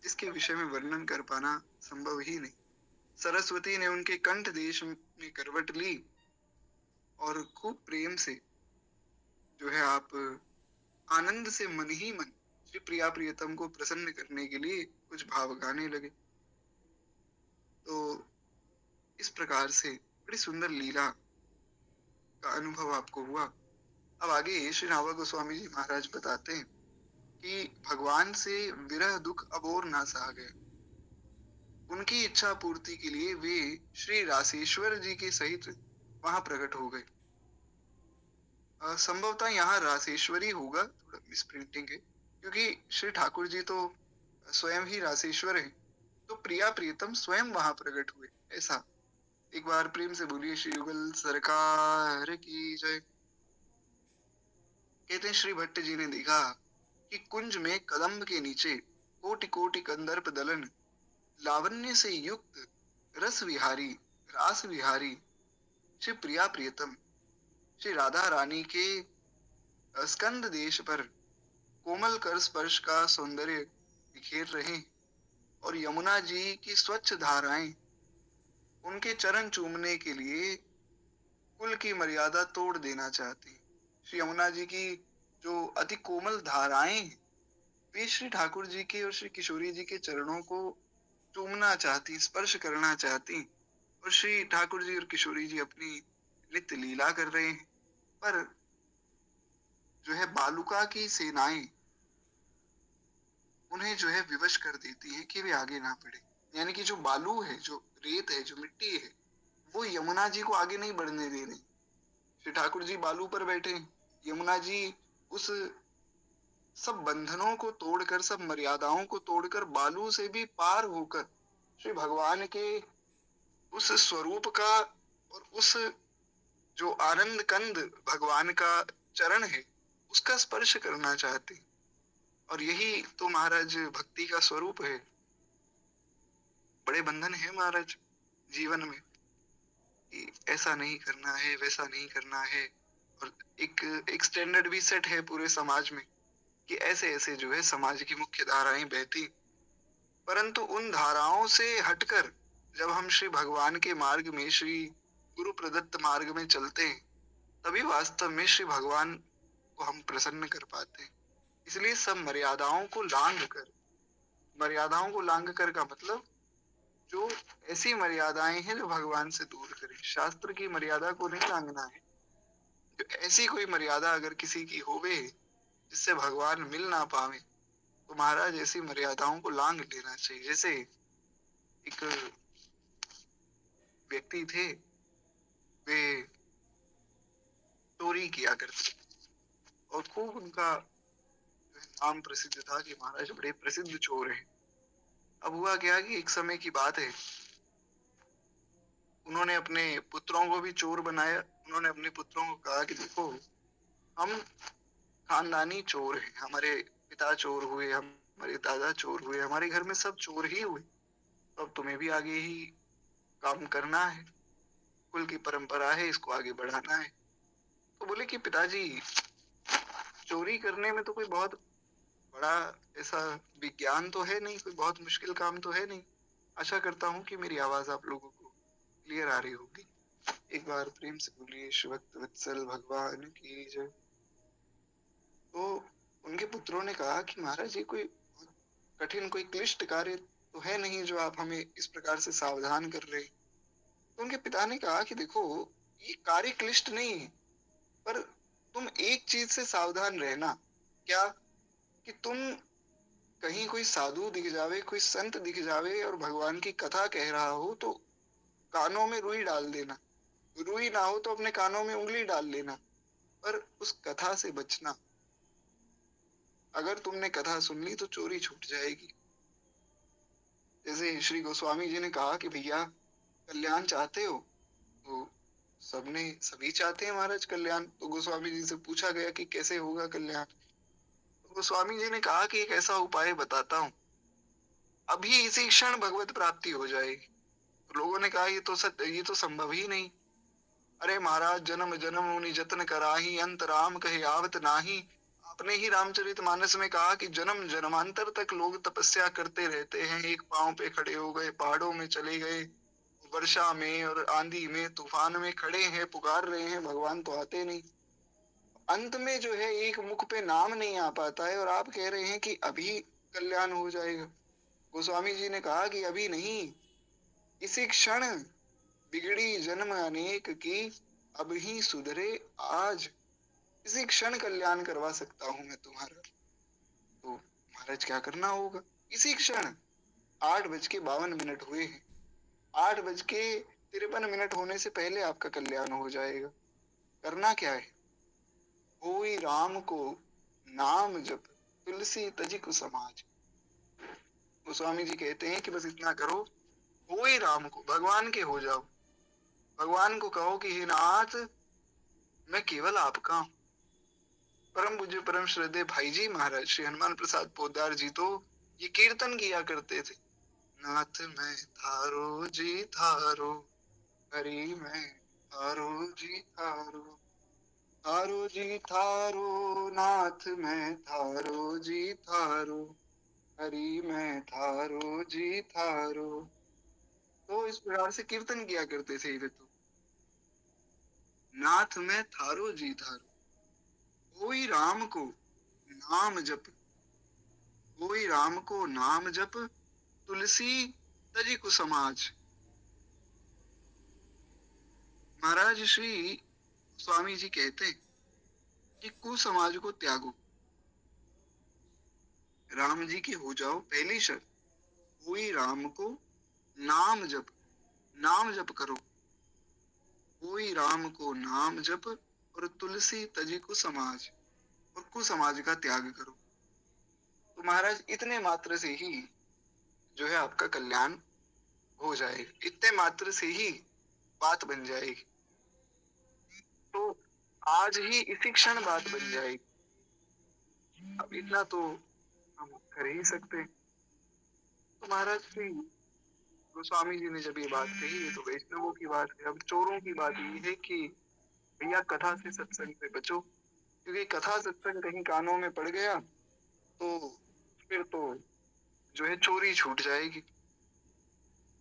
इसके विषय में वर्णन कर पाना संभव ही नहीं। सरस्वती ने उनके कंठ देश में करवट ली और खूब प्रेम से जो है आप आनंद से मन ही मन श्री प्रिया प्रियतम को प्रसन्न करने के लिए कुछ भाव गाने लगे। तो इस प्रकार से बड़ी सुंदर लीला का अनुभव आपको हुआ। अब आगे श्री नावा गोस्वामी जी महाराज बताते हैं कि भगवान से विरह दुख अब और ना सहा गया। उनकी इच्छा पूर्ति के लिए वे श्री रासेश्वर जी के सहित वहां प्रकट हो गए। संभवतः यहाँ रासेश्वरी होगा, थोड़ा मिसप्रिंटिंग है, क्योंकि श्री ठाकुर जी तो स्वयं ही रासेश्वर है, तो प्रिया प्रियतम स्वयं वहां प्रकट हुए। ऐसा एक बार प्रेम से बोलिए श्री युगल सरकार की जय। कहते हैं श्री भट्ट जी ने देखा कि कुंज में कदम्ब के नीचे कोटि कोटि कंदर्प दलन लावण्य से युक्त रस विहारी रास विहारी श्री प्रिया प्रियतम श्री राधा रानी के स्कंद देश पर कोमल कर स्पर्श का सौंदर्य बिखेर रहे और यमुना जी की स्वच्छ धाराएं उनके चरण चूमने के लिए कुल की मर्यादा तोड़ देना चाहती। श्री यमुना जी की जो अति कोमल धाराएं वे श्री ठाकुर जी के और श्री किशोरी जी के चरणों को चूमना चाहती, स्पर्श करना चाहती, और श्री ठाकुर जी और किशोरी जी अपनी नित्य लीला कर रहे हैं। पर जो है बालुका की सेनाएं उन्हें जो है विवश कर देती है कि वे आगे ना बढ़े। यानी कि जो बालू है, जो रेत है, जो मिट्टी है, वो यमुना जी को आगे नहीं बढ़ने दे रही। श्री ठाकुर जी बालू पर बैठे, यमुना जी उस सब बंधनों को तोड़कर, सब मर्यादाओं को तोड़कर, बालू से भी पार होकर श्री भगवान के उस स्वरूप का और उस जो आनंद कंद भगवान का चरण है उसका स्पर्श करना चाहते। और यही तो महाराज भक्ति का स्वरूप है। बड़े बंधन है महाराज जीवन में कि ऐसा नहीं करना है, वैसा नहीं करना है, और एक स्टैंडर्ड भी सेट है पूरे समाज में कि ऐसे ऐसे जो है समाज की मुख्य धाराएं बहती। परंतु उन धाराओं से हटकर जब हम श्री भगवान के मार्ग में, श्री गुरु प्रदत्त मार्ग में चलते हैं, तभी वास्तव में श्री भगवान को हम प्रसन्न कर पाते हैं। इसलिए सब मर्यादाओं को लांघ कर, मर्यादाओं को लांघ कर का मतलब जो ऐसी मर्यादाएं हैं जो भगवान से दूर करें। शास्त्र की मर्यादा को नहीं लांघना है। जो ऐसी कोई मर्यादा अगर किसी की होवे जिससे भगवान मिल ना पावे, तो महाराज ऐसी मर्यादाओं को लांघ लेना चाहिए। जैसे एक व्यक्ति थे, वे चोरी किया करते और खूब उनका नाम प्रसिद्ध था कि महाराज बड़े प्रसिद्ध चोर हैं। अब हुआ क्या कि एक समय की बात है, उन्होंने अपने पुत्रों को भी चोर बनाया। उन्होंने अपने पुत्रों को कहा कि देखो, हम खानदानी चोर हैं, हमारे पिता चोर हुए, हमारे दादा चोर हुए, हमारे घर में सब चोर ही हुए, तो अब तुम्हें भी आगे ही काम करना है, कुल की परंपरा है, इसको आगे बढ़ाना है। तो बोले कि पिताजी, चोरी करने में तो कोई बहुत बड़ा ऐसा विज्ञान तो है नहीं, कोई बहुत मुश्किल काम तो है नहीं। आशा करता हूँ कि मेरी आवाज आप लोगों को क्लियर आ रही होगी। एक बार प्रेम से बोलिए श्री भक्त वत्सल भगवान की जय। तो उनके पुत्रों ने कहा कि महाराज ये कोई कठिन, कोई क्लिष्ट कार्य तो है नहीं जो आप हमें इस प्रकार से सावधान कर रहे। तो उनके पिता ने कहा कि देखो, ये कार्य क्लिष्ट नहीं है, पर तुम एक चीज से सावधान रहना। क्या? कि तुम कहीं कोई साधु दिख जावे, कोई संत दिख जावे और भगवान की कथा कह रहा हो तो कानों में रुई डाल देना। रुई ना हो तो अपने कानों में उंगली डाल लेना, पर उस कथा से बचना। अगर तुमने कथा सुन ली तो चोरी छूट जाएगी। जैसे श्री गोस्वामी जी ने कहा कि भैया कल्याण चाहते हो, तो सभी चाहते हैं महाराज कल्याण। तो गोस्वामी जी से पूछा गया कि कैसे होगा कल्याण। तो गोस्वामी जी ने कहा कि एक ऐसा उपाय बताता हूँ, अभी इसी क्षण भगवत प्राप्ति हो जाएगी। तो लोगों ने कहा ये तो संभव ही नहीं। अरे महाराज, जन्म जन्म मुनि जतन कराही, अंत राम कहे आवत नाही, अपने ही रामचरितमानस में कहा कि जन्म जन्मांतर तक लोग तपस्या करते रहते हैं, एक पांव पे खड़े हो गए, पहाड़ों में चले गए, वर्षा में और आंधी में तूफान में खड़े हैं, पुकार रहे हैं, भगवान तो आते नहीं। अंत में जो है एक मुख पे नाम नहीं आ पाता है और आप कह रहे हैं कि अभी कल्याण हो जाएगा। गोस्वामी जी ने कहा कि अभी नहीं, इसी क्षण बिगड़ी जन्म अनेक की, अब ही सुधरे आज। इसी क्षण कल्याण करवा सकता हूं मैं तुम्हारा। तो महाराज क्या करना होगा? इसी क्षण 8:52 हुए हैं, 8:53 होने से पहले आपका कल्याण हो जाएगा। करना क्या है? होई राम को नाम जप, तुलसी तजी कुसमाज। गोस्वामी जी कहते हैं कि बस इतना करो, होई राम को, भगवान के हो जाओ। भगवान को कहो कि हे नाथ, मैं केवल आपका हूं। परम पूज्य परम श्रद्धेय भाई जी महाराज श्री हनुमान प्रसाद पोद्दार जी तो ये कीर्तन किया करते थे। नाथ मैं थारो जी थारो, हरि मैं थारो जी थारो, थारो जी थारो, नाथ मैं थारो जी थारो, हरि मैं थारो जी थारो। तो इस प्रकार से कीर्तन किया करते थे ये तो। नाथ मैं थारो जी थारो, कोई राम को नाम जप, कोई राम को नाम जप, तुलसी तजी कुसमाज। महाराज श्री स्वामी जी कहते हैं कि कुसमाज को त्यागो, राम जी के हो जाओ। पहली शर्त, कोई राम को नाम जप, नाम जप करो, कोई राम को नाम जप, और तुलसी तजी कुसमाज, और कुसमाज का त्याग करो। तो महाराज इतने मात्र से ही जो है आपका कल्याण हो जाएगा, इतने मात्र से ही बात बन जाएगी। तो आज ही इसी क्षण बात बन जाएगी। अब इतना तो हम कर ही सकते हैं। तो महाराज श्री गोस्वामी जी ने जब ये बात कही, ये तो वैष्णवों की बात है। अब चोरों की बात ये है कि भैया कथा से सत्संग से बचो, क्योंकि कथा सत्संग कहीं कानों में पड़ गया तो फिर तो जो है चोरी छूट जाएगी।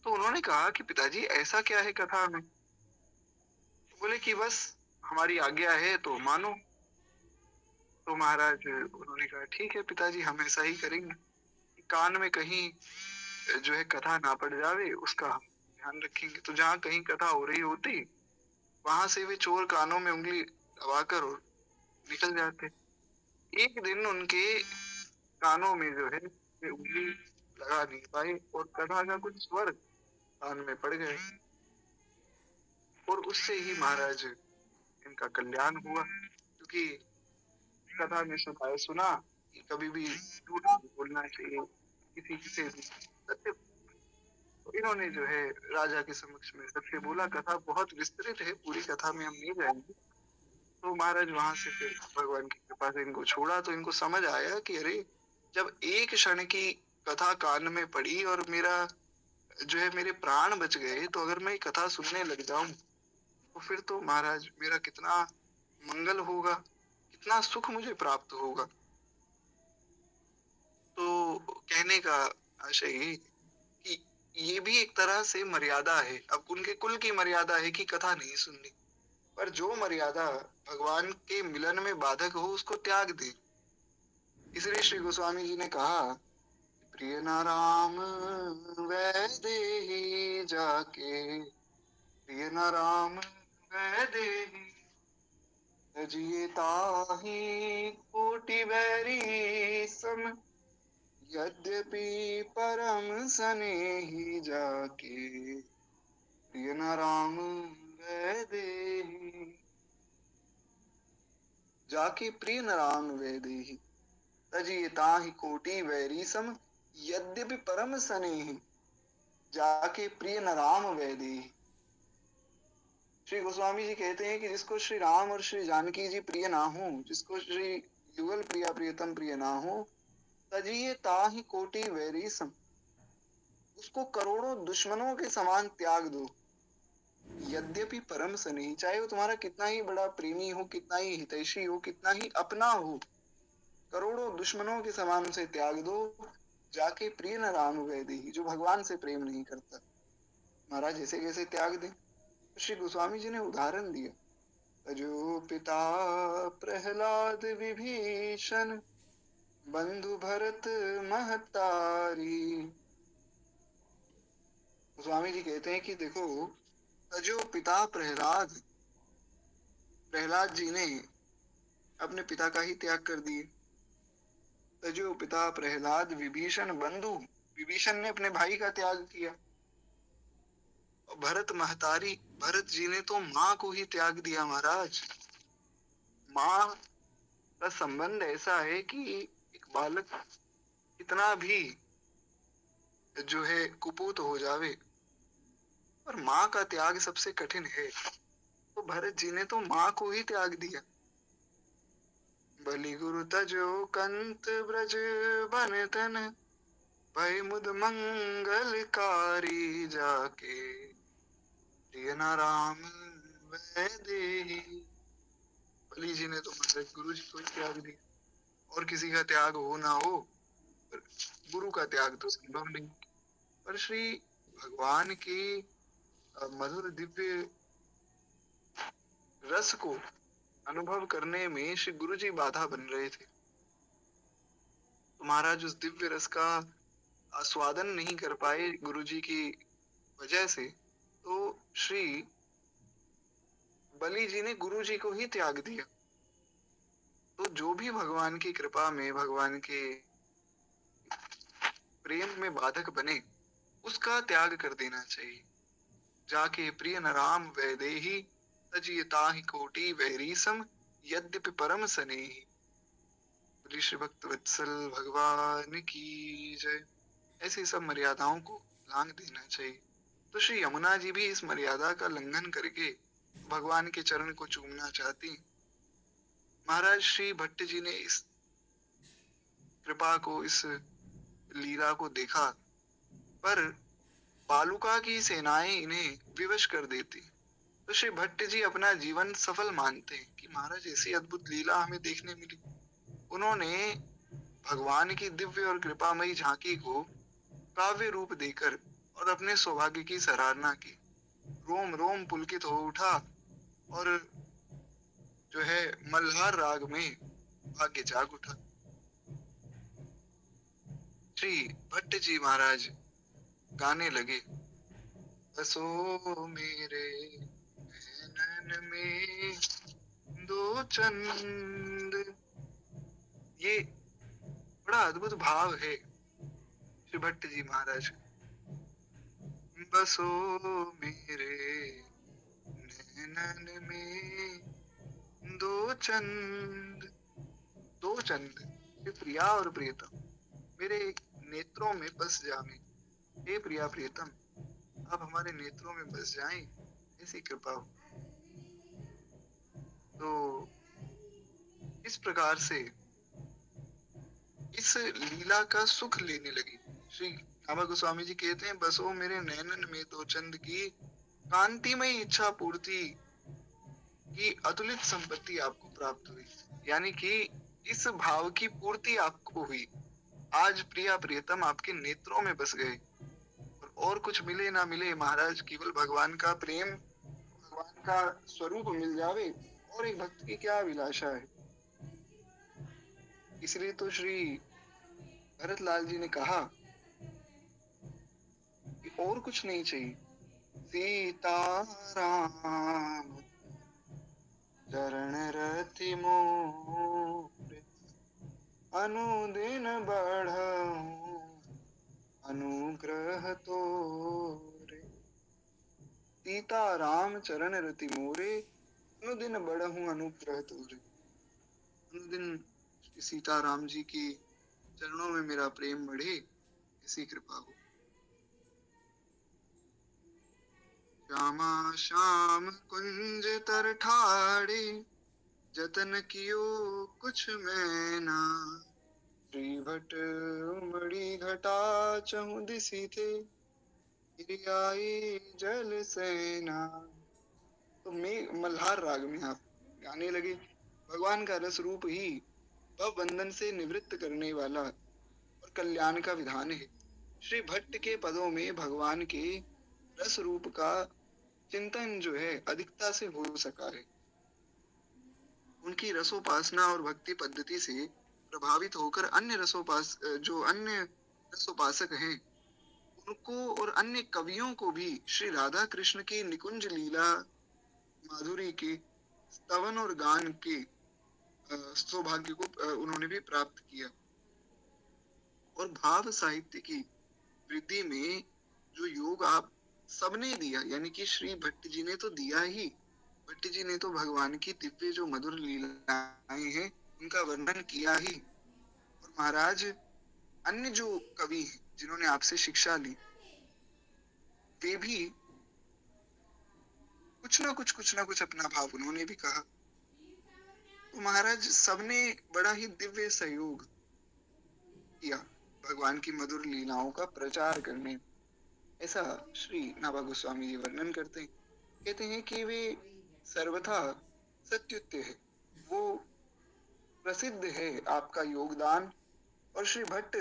तो उन्होंने कहा कि पिताजी ऐसा क्या है कथा में? तो बोले कि बस हमारी आज्ञा है तो मानो। तो महाराज उन्होंने कहा ठीक है पिताजी, हम ऐसा ही करेंगे, कान में कहीं जो है कथा ना पड़ जावे उसका हम ध्यान रखेंगे। तो जहाँ कहीं कथा हो रही होती वहां से वे चोर कानों में उंगली दबाकर और निकल जाते। एक दिन उनके कानों में जो है वे उंगली लगा नहीं पाए और कथा का कुछ स्वर कान में पड़ गए, और उससे ही महाराज इनका कल्याण हुआ। क्योंकि कथा में सुना कि कभी भी झूठ नहीं बोलना चाहिए किसी से भी, सत्य। तो इन्होंने जो है राजा के समक्ष में सत्य बोला। कथा बहुत विस्तृत है, पूरी कथा में हम नहीं जाएंगे। तो महाराज वहां से फिर भगवान की कृपा से इनको छोड़ा। तो इनको समझ आया कि अरे, जब एक क्षण की कथा कान में पड़ी और मेरा जो है मेरे प्राण बच गए, तो अगर मैं कथा सुनने लग जाऊं तो फिर तो महाराज मेरा कितना मंगल होगा, कितना सुख मुझे प्राप्त होगा। तो कहने का आशय ये कि ये भी एक तरह से मर्यादा है। अब उनके कुल की मर्यादा है कि कथा नहीं सुननी, पर जो मर्यादा भगवान के मिलन में बाधक हो उसको त्याग दे। इसलिए श्री गोस्वामी जी ने कहा, प्रिय न राम वैदेही जाके, प्रिय न राम वैदेही, तजिए ताहि कोटि बैरी सम, यद्यपि परम सनेही जाके, प्रिय न राम वैदेही। जाके प्रिय न राम वैदेही, तजिए ताहि कोटि वैरी सम, यद्यपि परम सनेही, जाके प्रिय न राम वैदेही। श्री गोस्वामी जी कहते हैं कि जिसको श्री राम और श्री जानकी जी प्रिय ना हो, जिसको श्री युगल प्रिया प्रियतम प्रिय ना हो, तजिए ताहि कोटि वैरी सम, उसको करोड़ों दुश्मनों के समान त्याग दो। यद्यपि परम स्नेही, चाहे वो तुम्हारा कितना ही बड़ा प्रेमी हो, कितना ही हितैषी हो, कितना ही अपना हो, करोड़ों दुश्मनों के समान उसे त्याग दो, जाके प्रिय न राम वैदेही, जो भगवान से प्रेम नहीं करता। महाराज ऐसे कैसे त्याग दें? तो श्री गोस्वामी जी ने उदाहरण दिया, तजो पिता प्रहलाद विभीषण, बंधु भरत महतारी। गोस्वामी जी कहते हैं कि देखो, तजो पिता प्रहलाद, प्रहलाद जी ने अपने पिता का ही त्याग कर दिए। तजो पिता प्रहलाद विभीषण बंधु, विभीषण ने अपने भाई का त्याग किया। और भरत महतारी, भरत जी ने तो माँ को ही त्याग दिया। महाराज, माँ का संबंध ऐसा है कि एक बालक कितना भी जो है कुपूत हो जावे, पर माँ का त्याग सबसे कठिन है। तो भरत जी ने तो माँ को ही त्याग दिया। बलि गुरु तजो कंत ब्रज बन तन, भय मुद मंगलकारी, जाके प्रिय न राम वैदेही। बलि जी ने तो मतलब गुरु जी को ही त्याग दिया। और किसी का त्याग हो ना हो, पर गुरु का त्याग तो संभव नहीं। पर श्री भगवान की मधुर दिव्य रस को अनुभव करने में श्री गुरु जी बाधा बन रहे थे। तो महाराज उस दिव्य रस का आस्वादन नहीं कर पाए गुरु जी की वजह से, तो श्री बलि जी ने गुरु जी को ही त्याग दिया। तो जो भी भगवान की कृपा में, भगवान के प्रेम में बाधक बने, उसका त्याग कर देना चाहिए। जाके प्रिय न राम वैदेही, तजिय ताहि कोटि वैरीसम, यद्यपि परम सनेही। श्री भक्त वत्सल भगवान की जय। ऐसी सब मर्यादाओं को लांघ देना चाहिए। तो श्री यमुना जी भी इस मर्यादा का लंघन करके भगवान के चरण को चूमना चाहती। महाराज श्री भट्ट जी ने इस कृपा को, इस लीला को देखा, पर बालुका की सेनाएं इन्हें विवश कर देती। तो श्री भट्ट जी अपना जीवन सफल मानते हैं कि महाराज ऐसी अद्भुत लीला हमें देखने मिली। उन्होंने भगवान की दिव्य और कृपामयी झांकी को काव्य रूप देकर और अपने सौभाग्य की सराहना की। रोम रोम पुलकित हो उठा और जो है मल्हार राग में भाग्य जाग उठा। श्री भट्ट जी महाराज गाने लगे, बसो मेरे नैनन में दो चंद। ये बड़ा अद्भुत भाव है श्री भट्ट जी महाराज। बसो मेरे नैनन में दो चंद, दो चंद, ये प्रिया और प्रियतम मेरे नेत्रों में बस जावे। हे प्रिया प्रियतम, आप हमारे नेत्रों में बस जाएं, ऐसी कृपा हो। तो इस प्रकार से इस लीला का सुख लेने लगी। श्री श्यामा गोस्वामी जी कहते हैं, बसो मेरे नैनन में दो चंद की कांतिमय इच्छा पूर्ति की अतुलित संपत्ति आपको प्राप्त हुई। यानी कि इस भाव की पूर्ति आपको हुई। आज प्रिया प्रियतम आपके नेत्रों में बस गए। और कुछ मिले ना मिले महाराज, केवल भगवान का प्रेम, भगवान का स्वरूप मिल जावे, और एक भक्त की क्या अभिलाषा है। इसलिए तो श्री भरतलाल जी ने कहा कि और कुछ नहीं चाहिए, सीताराम चरण रति मोर, अनुदिन बढ़ऊं अनुग्रह तोरे। सीता राम चरण रति मोरे, अनुदिन बढ़ऊं अनुग्रह तोरे। अनुदिन सीता राम जी की चरणों में मेरा प्रेम बढ़े, ऐसी कृपा हो। श्यामा श्याम कुंज तर ठाड़े, जतन कियो कुछ मैना। श्री भट उमड़ी घटा चहु दिसी थे, गिरियाई जल सेना। तो मैं मल्हार राग में आप गाने लगे। भगवान का रस रूप ही भव बंधन से निवृत्त करने वाला और कल्याण का विधान है। श्री भट्ट के पदों में भगवान के रस रूप का चिंतन जो है अधिकता से हो सका है। उनकी रसोपासना और भक्ति पद्धति से प्रभावित होकर अन्य रसोपासक हैं, उनको और अन्य कवियों को भी श्री राधा कृष्ण की निकुंज लीला माधुरी के स्तवन और गान के सौभाग्य को उन्होंने भी प्राप्त किया। और भाव साहित्य की वृद्धि में जो योग आप सबने दिया, यानी कि श्री भट्ट जी ने तो दिया ही, भट्ट जी ने तो भगवान की दिव्य जो मधुर लीलाएं हैं उनका वर्णन किया ही। और महाराज अन्य जो कवि हैं जिन्होंने आपसे शिक्षा ली, वे भी कुछ ना कुछ अपना भाव उन्होंने भी कहा। तो महाराज सबने बड़ा ही दिव्य सहयोग किया भगवान की मधुर लीलाओं का प्रचार करने। ऐसा श्री नाभा गोस्वामी जी वर्णन करते हैं। कहते हैं कि वे सर्वथा सत्युत्य है, वो प्रसिद्ध है आपका योगदान। और श्री भट्ट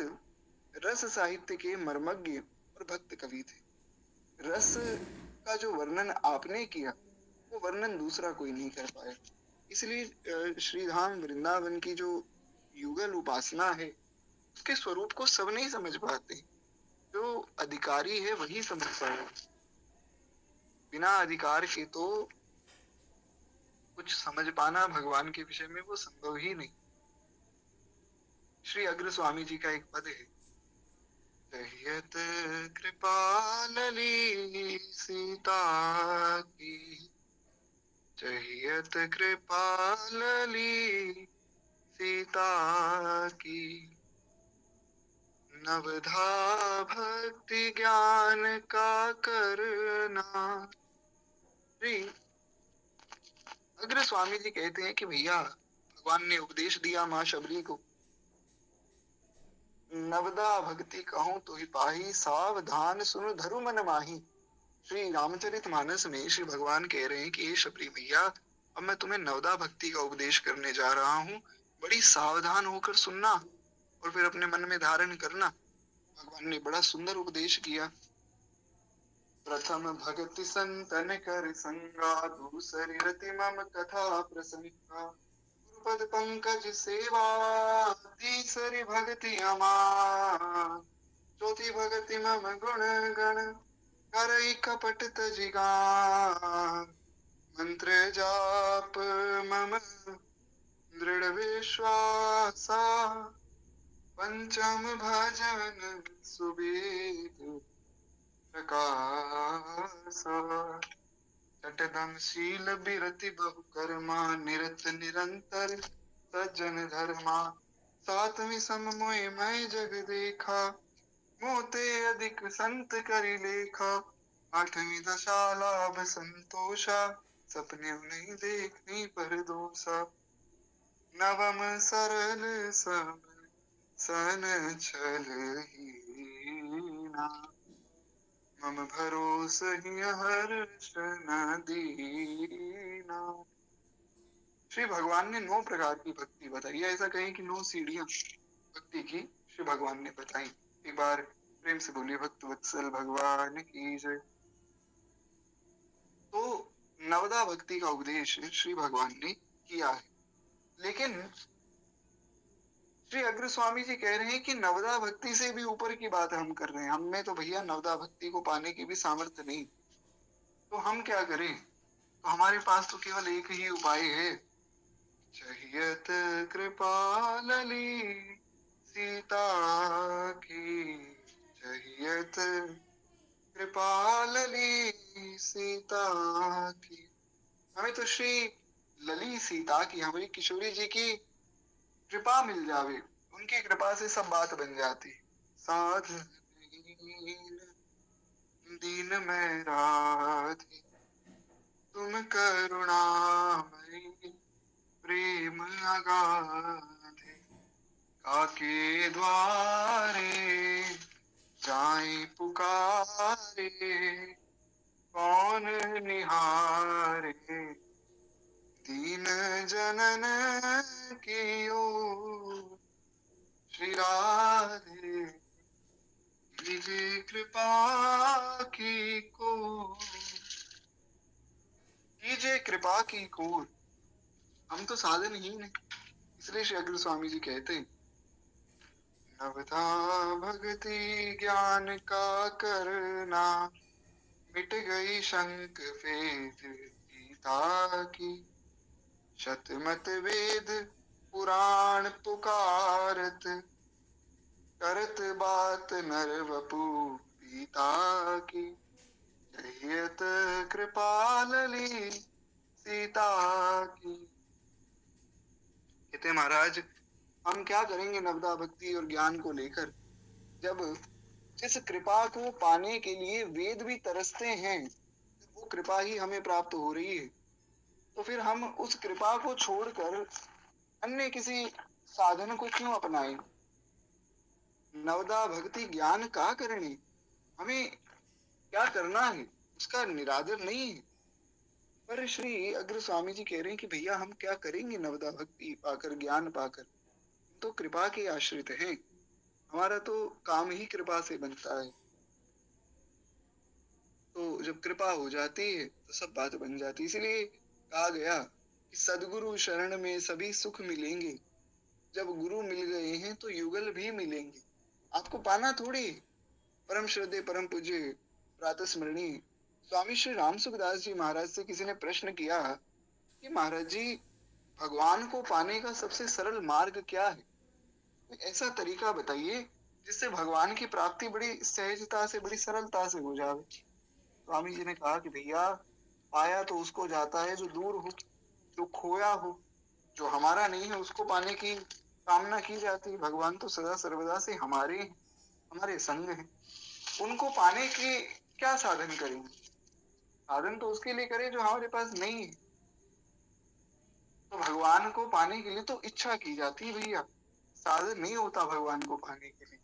रस साहित्य के मर्मज्ञ और भक्त कवि थे। रस का जो वर्णन आपने किया वो वर्णन दूसरा कोई नहीं कर पाया। इसलिए श्रीधाम वृंदावन की जो युगल उपासना है उसके स्वरूप को सब नहीं समझ पाते। जो अधिकारी है वही समझ पाए, बिना अधिकार के तो कुछ समझ पाना भगवान के विषय में वो संभव ही नहीं। श्री अग्र स्वामी जी का एक पद है, चहियत कृपालली सीता की, चहियत कृपालली सीता की, नवधा भक्ति ज्ञान का करना। श्री अग्र स्वामी जी कहते हैं कि भैया भगवान ने उपदेश दिया माँ शबरी को, नवदा भक्ति कहूं तो ही पाही, सावधान सुनो धरु मन माही। श्री रामचरित मानस में श्री भगवान कह रहे हैं कि हे शबरी मैया, अब मैं तुम्हें नवदा भक्ति का उपदेश करने जा रहा हूँ, बड़ी सावधान होकर सुनना और फिर अपने मन में धारण करना। भगवान ने बड़ा सुंदर उपदेश किया। प्रथम भक्ति संतन कर संगा, दूसरी रति मम कथा प्रसंगा, पद पंकज सेवा, तीसरी भक्ति अमार, चौथी भक्ति मम गुण गण, करई कपट तजिगार, मंत्र जाप मम दृढ़ विश्वासा, पंचम भजन सुबेद प्रकाशा, चटदम शील बिरति बहु कर्मा, निरत निरंतर सज्जन धर्मा, सातवीं सम मोहि मैं जग देखा, मोते अधिक संत करि लेखा, आठवीं दशा लाभ संतोषा, सपने नहीं देखनी पर दोषा, नवम सरल सब सन छल हीना, मम भरोस ही हर्ष न दीना। श्री भगवान ने 9 प्रकार की भक्ति बताई है। ऐसा कहें कि 9 सीढ़ियां भक्ति की श्री भगवान ने बताई। एक बार प्रेम से बोलिए भक्त वत्सल भगवान की जय। तो नवदा भक्ति का उपदेश श्री भगवान ने किया है, लेकिन श्री अग्र स्वामी जी कह रहे हैं कि नवदा भक्ति से भी ऊपर की बात हम कर रहे हैं। हमें तो भैया नवदा भक्ति को पाने की भी सामर्थ्य नहीं, तो हम क्या करें? तो हमारे पास तो केवल एक ही उपाय है, चहियत कृपालली सीता की, चहियत कृपालली सीता की। हमें तो श्री लली सीता की, हमारी किशोरी जी की कृपा मिल जावे, उनकी कृपा से सब बात बन जाती। साध दीन में राधे, तुम करुणामयी प्रेम अगाधे, काके द्वारे जाए पुकारे, कौन निहारे, दीन जनन की ओर श्री राधे कीजिए कृपा की को, कीजिए कृपा की कोर। हम तो साधनहीन हैं, इसलिए श्री अग्र स्वामी जी कहते हैं, नवधा भक्ति ज्ञान का करना, मिट गई शंक वेद गीता की, शतमत वेद पुराण पुकारत, करत बात नर वपु पीता की, जहियत कृपा लली सीता की। कहते महाराज, हम क्या करेंगे नवदा भक्ति और ज्ञान को लेकर, जब जिस कृपा को पाने के लिए वेद भी तरसते हैं, वो कृपा ही हमें प्राप्त हो रही है, तो फिर हम उस कृपा को छोड़कर अन्य किसी साधन को क्यों अपनाएं। नवदा भक्ति ज्ञान का करने, हमें क्या करना है उसका निरादर नहीं है। पर श्री अग्र स्वामी जी कह रहे हैं कि भैया हम क्या करेंगे नवदा भक्ति पाकर, ज्ञान पाकर, तो कृपा के आश्रित हैं, हमारा तो काम ही कृपा से बनता है। तो जब कृपा हो जाती है तो सब बात बन जाती है। इसलिए कहा गया कि सदगुरु शरण में सभी सुख मिलेंगे, जब गुरु मिल गए हैं तो युगल भी मिलेंगे। आपको पाना थोड़ी। परम श्रद्धेय परम पूज्य प्रातः स्मरणीय स्वामी श्री राम सुखदास जी महाराज से किसी ने प्रश्न किया कि महाराज जी, भगवान को पाने का सबसे सरल मार्ग क्या है, कोई ऐसा तरीका बताइए जिससे भगवान की प्राप्ति बड़ी सहजता से, बड़ी सरलता से हो जाए। स्वामी जी ने कहा कि भैया, पाया तो उसको जाता है जो दूर हो, जो खोया हो, जो हमारा नहीं है उसको पाने की कामना की जाती है। भगवान तो सदा सर्वदा से हमारे हैं, हमारे संग हैं। उनको पाने के क्या साधन करेंगे? साधन तो उसके लिए करें जो हमारे पास नहीं है। तो भगवान को पाने के लिए तो इच्छा की जाती है भैया, साधन नहीं होता भगवान को पाने के लिए।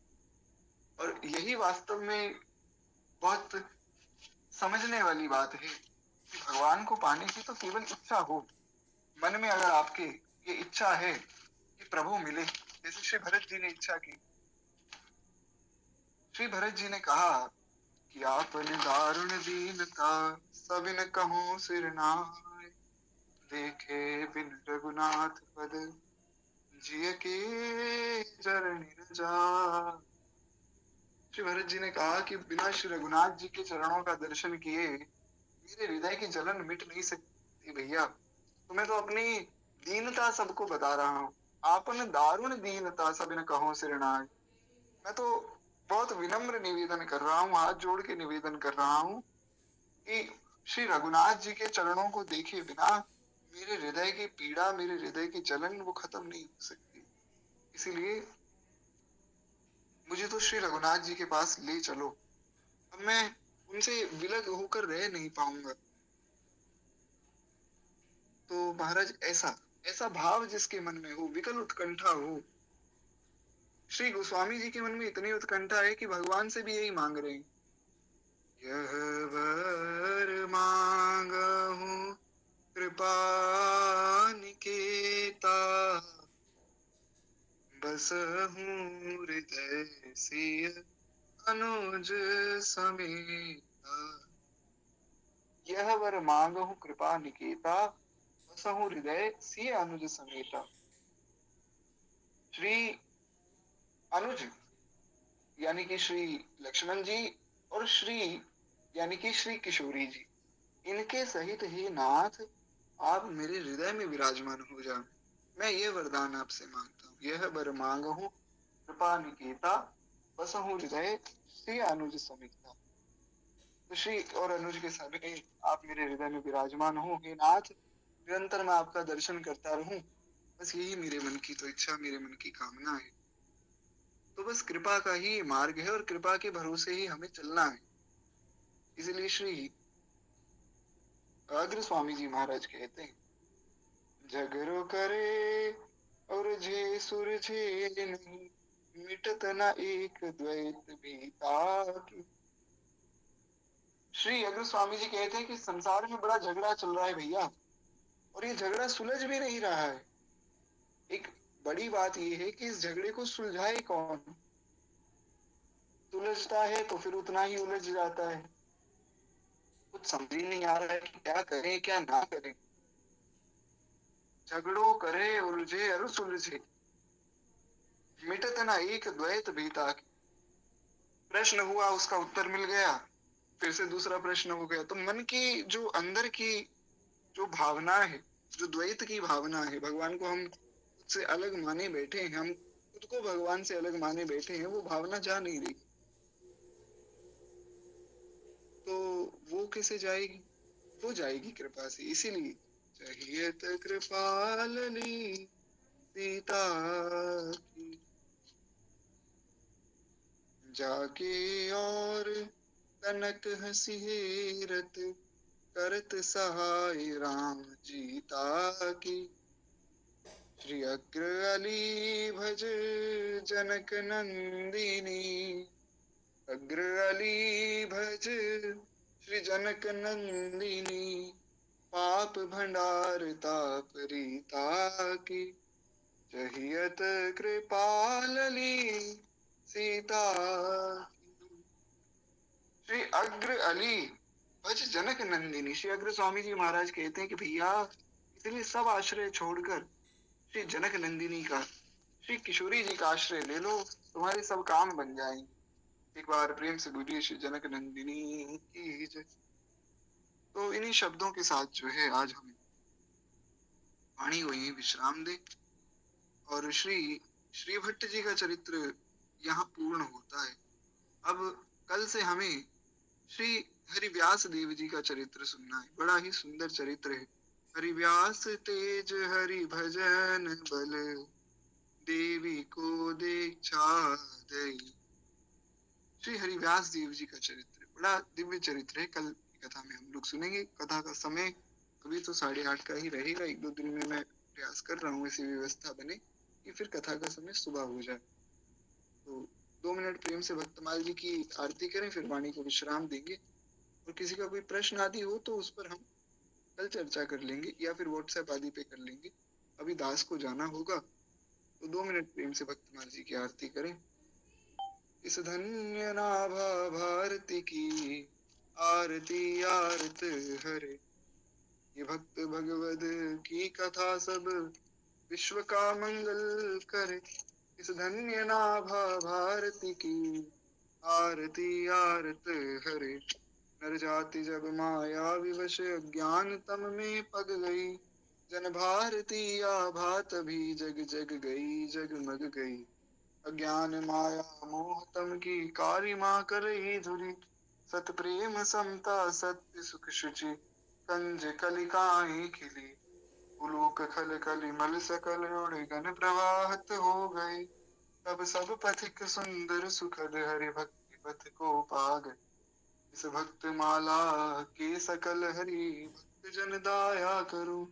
और यही वास्तव में बहुत समझने वाली बात है कि भगवान को पाने की तो केवल इच्छा हो। मन में अगर आपके ये इच्छा है कि प्रभु मिले, जैसे श्री भरत जी ने इच्छा की। श्री भरत जी ने कहा कि आपने दारुण दीनता सबिन कहूं सिर नाय, देखे बिन रघुनाथ पद जिय के चरण न जाय। श्री भरत जी ने कहा कि बिना श्री रघुनाथ जी के चरणों का दर्शन किए मेरे हृदय की जलन मिट नहीं सकती भैया। तो मैं तो अपनी दीनता सबको बता रहा हूँ। आपन दारुण दीनता सब न कहो सिर नाय। मैं तो बहुत विनम्र निवेदन कर रहा हूँ, हाथ जोड़ के निवेदन कर रहा हूँ कि श्री रघुनाथ जी के चरणों को देखे बिना मेरे हृदय की पीड़ा, मेरे हृदय की जलन वो खत्म नहीं हो सकती। इसीलिए मुझे तो श्री रघुनाथ जी के पास ले चलो। अब मैं उनसे विलग होकर रह नहीं पाऊंगा। तो महाराज, ऐसा ऐसा भाव जिसके मन में हो, विकल उत्कंठा हो। श्री गोस्वामी जी के मन में इतनी उत्कंठा है कि भगवान से भी यही मांग रहे हैं, यह वर मांगहूं कृपा निकेता, बसहूं हृदय सिय अनुज समेता। यह वर मांगहूं कृपा निकेता, बसहूं हृदय सिय अनुज समेता। श्री अनुज यानी कि श्री लक्ष्मण जी और श्री यानी कि श्री किशोरी जी, इनके सहित ही नाथ आप मेरे हृदय में विराजमान हो जाओ। मैं ये वरदान आपसे मांगता हूँ, यह वर मांगहूं कृपा निकेता, बसहूं हृदय श्री अनुज समेता। तो श्री और अनुज के सभी आप मेरे हृदय में विराजमान हो हे नाथ, निरंतर मैं आपका दर्शन करता रहूं, बस यही मेरे मन की तो इच्छा, मेरे मन की कामना है। तो बस कृपा का ही मार्ग है और कृपा के भरोसे ही हमें चलना है। इसलिए श्री अग्र स्वामी जी महाराज कहते हैं, झगड़ो करे और जे सुरझे नहीं, मिटत न एक द्वैत भीता की। श्री अग्र स्वामी जी कहते हैं कि संसार में बड़ा झगड़ा चल रहा है भैया। और ये झगड़ा सुलझ भी नहीं रहा है। एक बड़ी बात ये है कि इस झगड़े को सुलझाए कौन? सुलझता है तो फिर उतना ही उलझ जाता है। कुछ समझ ही नहीं आ रहा है कि क्या करें क्या ना करें। झगड़ो करे उलझे और सुलझे, मिटत ना एक द्वैत भीता की। प्रश्न हुआ, उसका उत्तर मिल गया, फिर से दूसरा प्रश्न हो गया। तो मन की जो अंदर की जो भावना है, जो द्वैत की भावना है, भगवान को हम खुद से अलग माने बैठे हैं, हम खुद को भगवान से अलग माने बैठे हैं, वो भावना जा नहीं रही। तो वो कैसे जाएगी? वो जाएगी कृपा से। इसीलिए चाहिए तो कृपालनी सीता की, जाके और तनक हंसी हेरत करत सहाय राम जीता की। श्री अग्र अली भज जनक नंदिनी, अग्र अली भज श्री जनक नंदिनी, पाप भंडार ताप रीता की। जहियत कृपालली सीता की। श्री अग्र अली भज जनक नंदिनी। श्री अग्र स्वामी जी महाराज कहते हैं कि भैया, इसलिए सब आश्रय छोड़कर श्री जनक नंदिनी का, श्री किशोरी जी का आश्रय ले लो, तुम्हारे सब काम बन जाएंगे। एक बार प्रेम से बोलिए श्री जनक नंदिनी की जय। तो इन्हीं शब्दों के साथ जो है आज हम वाणी को यहीं विश्राम दे, और श्री श्री भट्ट जी का चरित्र यहाँ पूर्ण होता है। अब कल से हमें श्री हरिव्यास देव जी का चरित्र सुनना है। बड़ा ही सुंदर चरित्र है। हरिव्यास तेज हरि भजन बल, देवी को दीक्षा दई। श्री हरिव्यास देव जी का चरित्र बड़ा दिव्य चरित्र है। कल की कथा में हम लोग सुनेंगे। कथा का समय अभी तो 8:30 का ही रहेगा। 1-2 दिन में मैं प्रयास कर रहा हूँ ऐसी व्यवस्था बने कि फिर कथा का समय सुबह हो जाए। तो 2 मिनट प्रेम से भक्तमाल जी की आरती करें, फिर वाणी को विश्राम देंगे। और किसी का कोई प्रश्न आदि हो तो उस पर हम कल चर्चा कर लेंगे, या फिर व्हाट्सएप आदि पे कर लेंगे। अभी दास को जाना होगा, तो 2 मिनट प्रेम से भक्तमाल जी की आरती करें। इस धन्य नाभा भारती की आरती आरत हरे। ये भक्त भगवद की कथा सब विश्व का मंगल करे। इस धन्य नाभा भारती की आरती आरत हरे। नर जाति जब माया विवश ज्ञान तम में पग गई, जन भारती आभा तभी जग जग गई जगमग गई। अज्ञान माया मोह तम की कारी माँ करही धुरी, सत प्रेम समता सत्य सुख शुचि कंज कलिकाएं खिली। उलूक खल कलि मल सकल उड़ गन प्रवाहत हो गए। तब सब पथिक सुंदर सुखद हरि भक्ति पथ को पा गए। इस भक्त माला के सकल हरि भक्त जन दाया करो।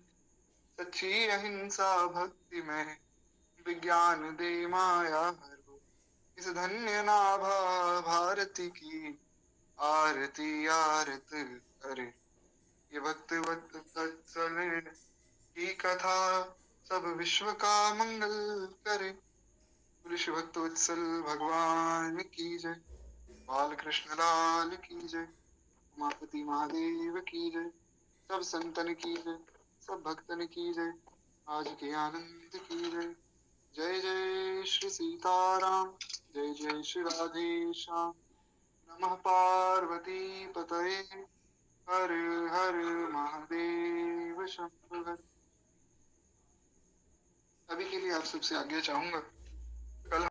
सच्ची अहिंसा भक्ति में विज्ञान दे माया हरो। इस धन्य नाभा भारती की आरती आरत करे। ये भक्त वत्सल की कथा सब विश्व का मंगल करे। पुरुष भक्त वत्सल भगवान की जय। बाल कृष्ण लाल की जय। उमापति महादेव की जय। सब संतन की जय, सब भक्तन की जय। आज के आनंद की जय। जय जय श्री सीताराम, जय जय श्री राधे श्याम। नमः पार्वती पतये, हर हर महादेव शंकर। अभी के लिए आप सबसे आज्ञा चाहूंगा।